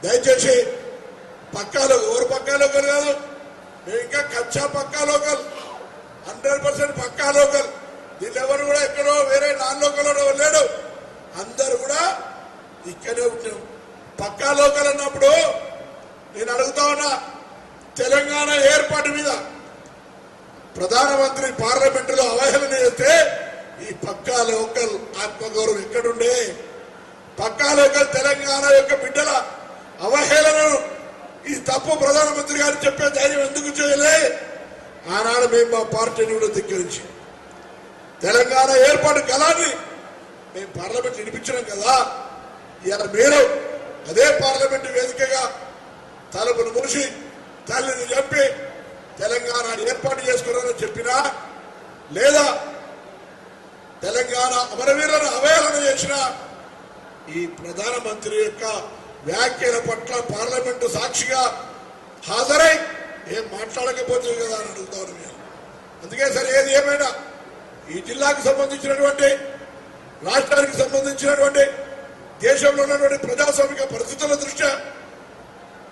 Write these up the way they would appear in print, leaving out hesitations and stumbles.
దయచేసి పక్కాలో ఎవరు పక్కా లోకల్ కాదు, మేము ఇంకా కచ్చా పక్కా లోకల్, 100% పక్కా లోకల్. దీన్ని ఎవరు కూడా ఎక్కడో వేరే నాన్ లోకల్ లేడు, అందరు కూడా ఇక్కడే ఉంటాం. పక్కా లోకల్ అన్నప్పుడు నేను అడుగుతా ఉన్నా, తెలంగాణ ఏర్పాటు మీద ప్రధానమంత్రి పార్లమెంటులో అవహేళన చేస్తే ఈ పక్కా లోకల్ ఆత్మగౌరవం ఎక్కడుండే? పక్కా లోకల్ తెలంగాణ యొక్క బిడ్డల అవహేళనను ఈ తప్పు ప్రధానమంత్రి గారు చెప్పే ధైర్యం ఎందుకు చేయలే? ఆనాడు మేము మా పార్టీని కూడా ధిక్కరించి తెలంగాణ ఏర్పాటు కళాన్ని మేము పార్లమెంట్ వినిపించినాం కదా. ఇలా మీరు అదే పార్లమెంటు వేదికగా తలుపును మూసి తల్లిని చంపి తెలంగాణ ఏర్పాటు చేసుకున్నారని చెప్పినా, లేదా తెలంగాణ అమరవీరులను అవహేళన చేసిన ఈ ప్రధానమంత్రి యొక్క వ్యాఖ్యల పట్ల పార్లమెంటు సాక్షిగా హాజరై ఏం మాట్లాడకపోతుంది కదా అని అడుగుతాను మేము. అందుకే సరే, ఏది ఏమైనా ఈ జిల్లాకు సంబంధించినటువంటి, రాష్ట్రానికి సంబంధించినటువంటి, దేశంలో ఉన్నటువంటి ప్రజాస్వామిక పరిస్థితుల దృష్ట్యా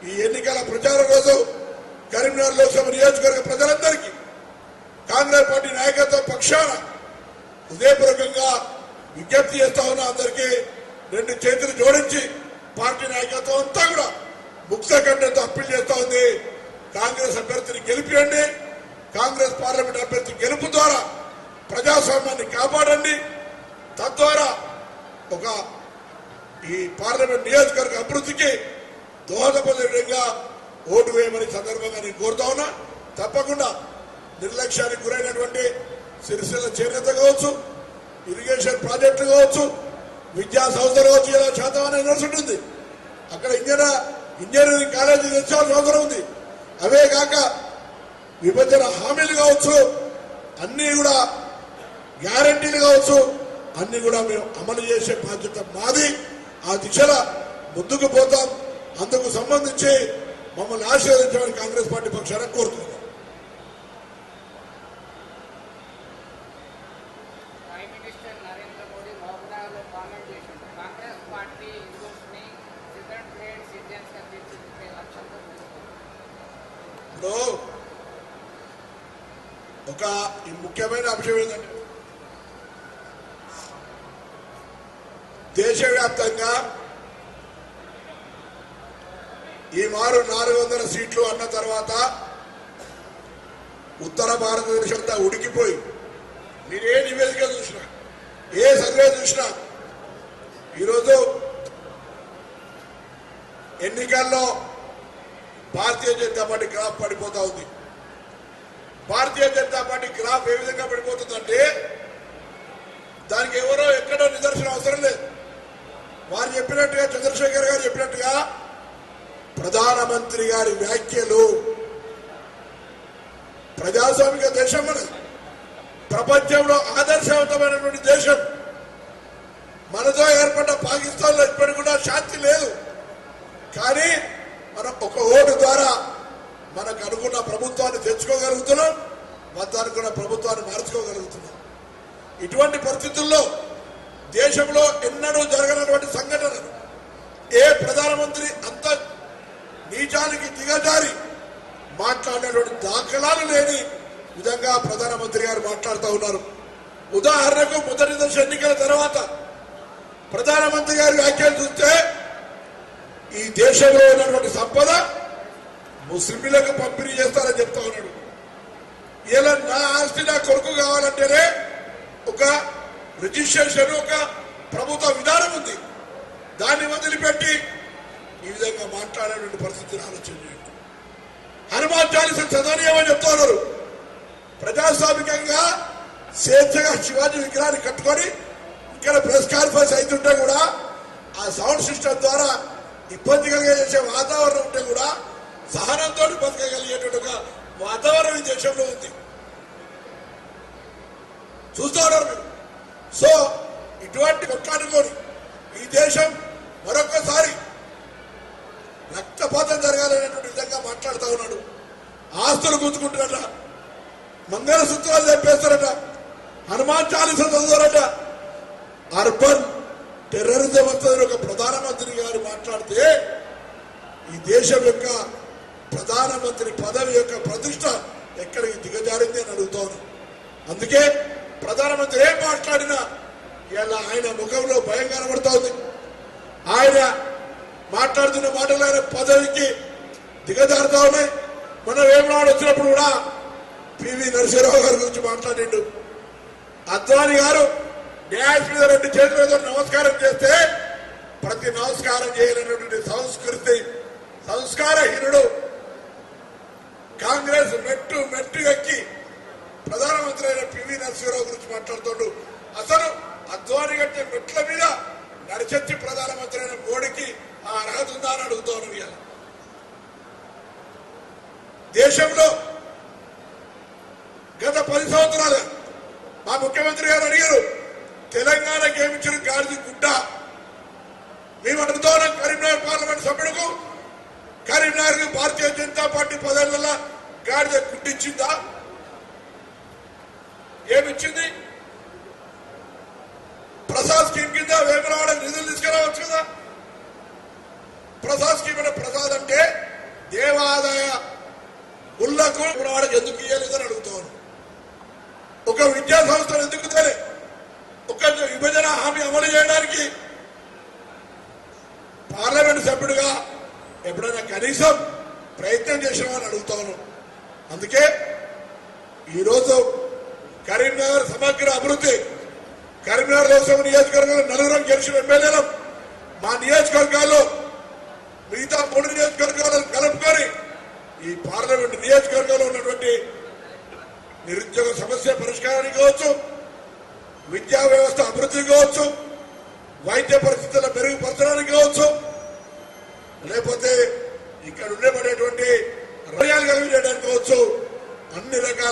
ఈ ఎన్నికల ప్రచార రోజు కరీంనగర్ లోక్సభ నియోజకవర్గ ప్రజలందరికీ కాంగ్రెస్ పార్టీ నాయకత్వ పక్షాన హృదయపూర్వకంగా విజ్ఞప్తి చేస్తా ఉన్నా. అందరికీ 2 చేతులు జోడించి పార్టీ నాయకత్వం అంతా కూడా ముక్త కంఠంతో అప్పీల్ చేస్తా ఉంది. కాంగ్రెస్ అభ్యర్థిని గెలిపియండి. కాంగ్రెస్ పార్లమెంట్ అభ్యర్థి గెలుపు ద్వారా ప్రజాస్వామ్యాన్ని కాపాడండి. తద్వారా ఒక ఈ పార్లమెంట్ నియోజకవర్గ అభివృద్ధికి దోహదపడే విధంగా ఓటు వేయమని సందర్భంగా నేను కోరుతా ఉన్నా. తప్పకుండా నిర్లక్ష్యానికి గురైనటువంటి సిరిసిల్ల చేనేత కావచ్చు, ఇరిగేషన్ ప్రాజెక్టులు కావచ్చు, విద్యా సంస్థలు కావచ్చు, ఇలా శాతవాహన యూనివర్సిటీ ఉంటుంది, అక్కడ ఇంజనీరింగ్ కాలేజీ తెచ్చాల్సిన అవసరం ఉంది. అవే కాక విభజన హామీలు కావచ్చు, అన్ని కూడా గ్యారంటీలు కావచ్చు, అన్ని కూడా మేము అమలు చేసే బాధ్యత మాది. ఆ దిశలో ముందుకు పోతాం. అందుకు సంబంధించి మమ్మల్ని ఆశీర్వదించమని కాంగ్రెస్ పార్టీ పక్షాన కోరుతున్నాం. ఇప్పుడు ఒక ముఖ్యమైన అంశం ఏంటంటే, దేశవ్యాప్తంగా ఈ మారు 400 సీట్లు అన్న తర్వాత ఉత్తర భారతదేశంతో ఉడికిపోయి, మీరు ఏ నివేదిక చూసినా, ఏ సర్వే చూసినా, ఈరోజు ఎన్నికల్లో భారతీయ జనతా పార్టీ గ్రాఫ్ పడిపోతా ఉంది. భారతీయ జనతా పార్టీ గ్రాఫ్ ఏ విధంగా పడిపోతుందంటే, దానికి ఎవరో ఎక్కడో నిదర్శనం అవసరం లేదు. వారు చెప్పినట్టుగా, చంద్రశేఖర్ గారు చెప్పినట్టుగా, ప్రధానమంత్రి గారి వ్యాఖ్యలు, ప్రజాస్వామిక దేశం మనది, ప్రపంచంలో ఆదర్శవంతమైనటువంటి దేశం. మనతో ఏర్పడ్డ పాకిస్తాన్లో ఇప్పటికి కూడా శాంతి లేదు. కానీ మనం ఒక ఓటు ద్వారా మనకు అనుకున్న ప్రభుత్వాన్ని తెచ్చుకోగలుగుతున్నాం, వద్దనుకున్న ప్రభుత్వాన్ని మార్చుకోగలుగుతున్నాం. ఇటువంటి పరిస్థితుల్లో దేశంలో ఎన్నడూ జరగనటువంటి సంఘటనలు, ఏ ప్రధానమంత్రి అంత నీచానికి దిగజారి మాట్లాడినటువంటి దాఖలాలు లేని విధంగా ప్రధానమంత్రి గారు మాట్లాడుతూ ఉన్నారు. ఉదాహరణకు, మొదటి దశ ఎన్నికల తర్వాత ప్రధానమంత్రి గారి వ్యాఖ్యలు చూస్తే, ఈ దేశంలో ఉన్నటువంటి సంపద ముస్లింలకు పంపిణీ చేస్తారని చెప్తా ఉన్నాడు. ఇలా నా ఆస్తి నా కొడుకు కావాలంటేనే ఒక రిజిస్ట్రేషన్, ఒక ప్రభుత్వ విధానం ఉంది. దాన్ని వదిలిపెట్టి ఈ విధంగా మాట్లాడేటువంటి పరిస్థితిని ఆలోచన చేయండి. హనుమాన్ చాలీసా చదవనీయమని చెప్తా ఉన్నారు. ప్రజాస్వామికంగా స్వేచ్ఛగా శివాజీ విగ్రహాన్ని కట్టుకొని ఇక్కడ ప్రెస్ కాన్ఫరెన్స్ అవుతుంటే కూడా ఆ సౌండ్ సిస్టమ్ ద్వారా ఇబ్బంది కలిగేసే వాతావరణం ఉంటే కూడా సహనంతో బతకగలిగేటట్టుగా వాతావరణం ఈ దేశంలో ఉంది. చూస్తూ ఉన్నారు మీరు. సో ఇటువంటి కొట్లాడుకొని ఈ దేశం మరొక్కసారి రక్తపాతం జరగాలనేటువంటి విధంగా మాట్లాడుతూ ఉన్నాడు. ఆస్తులు గుంజుకుంటున్నట, మంగళసూత్రాలు తెప్పేస్తారట, హనుమాన్ చాలీసా చదువుతారట. అర్బన్ టెర్రరిజం వస్తుందని ఒక ప్రధానమంత్రి గారు మాట్లాడితే ఈ దేశం యొక్క ప్రధానమంత్రి పదవి యొక్క ప్రతిష్ట ఎక్కడికి దిగజారింది అని అడుగుతాను. అందుకే ప్రధానమంత్రి ఏం మాట్లాడినా ఇలా ఆయన ముఖంలో భయం కనబడతా ఉంది. ఆయన మాట్లాడుతున్న మాటలు ఆయన పదవికి దిగజారుతా ఉన్నాయి. మనం వేమనాడు వచ్చినప్పుడు కూడా పివి నరసింహరావు గారి గురించి మాట్లాడిండు. అద్వానీ గారు న్యాయస్ మీద 2 చేతుల మీద నమస్కారం చేస్తే ప్రతి నమస్కారం చేయలేనటువంటి సంస్కారహీనుడు కాంగ్రెస్ మెట్టు ఎక్కి ప్రధానమంత్రి అయిన పివి నరసింహరావు గురించి మాట్లాడుతాడు. అసలు అద్వానీ కంటే మెట్ల మీద నడిచెచ్చి ప్రధానమంత్రి అయిన మోడీకి ఆ అర్హత ఉందా అని అడుగుతాను. దేశంలో గత 10 సంవత్సరాలు మా ముఖ్యమంత్రి గారు అడిగారు, తెలంగాణకి ఏమిచ్చిన గాడిద గుడ్డ. మేము అడుగుతాం కరీంనగర్ పార్లమెంట్ సభ్యుడుకు, కరీంనగర్ భారతీయ జనతా పార్టీ 10 ఏళ్లలో గాడిద గుడ్డిచ్చిందా? ఏమిచ్చింది? ప్రసాద్ స్కీమ్ కింద వేమరాడ నిధులు తీసుకురావచ్చు కదా. ప్రసాద్ స్కీమ్ అంటే ప్రసాద్ అంటే దేవాదాయ గుళ్లకు వేమరాడకు ఎందుకు ఇయ్యలేదని అడుగుతాను. ఒక విద్యా సంస్థలు ఎందుకు తెలియదు? ఒక విభజన హామీ అమలు చేయడానికి పార్లమెంట్ సభ్యుడిగా ఎప్పుడైనా కనీసం ప్రయత్నం చేసామని అడుగుతాను. అందుకే ఈరోజు కరీంనగర్ సమగ్ర అభివృద్ధి, కరీంనగర్ లోక్సభ నియోజకవర్గంలో 4 గెలిచిన ఎమ్మెల్యేలు మా నియోజకవర్గాల్లో మిగతా 3 నియోజకవర్గాలను కలుపుకొని ఈ పార్లమెంట్ నియోజకవర్గంలో ఉన్నటువంటి నిరుద్యోగ సమస్య పరిష్కారానికి కావచ్చు, విద్యా వ్యవస్థ అభివృద్ధి కావచ్చు, వైద్య పరిస్థితుల మెరుగుపరచడానికి కావచ్చు, లేకపోతే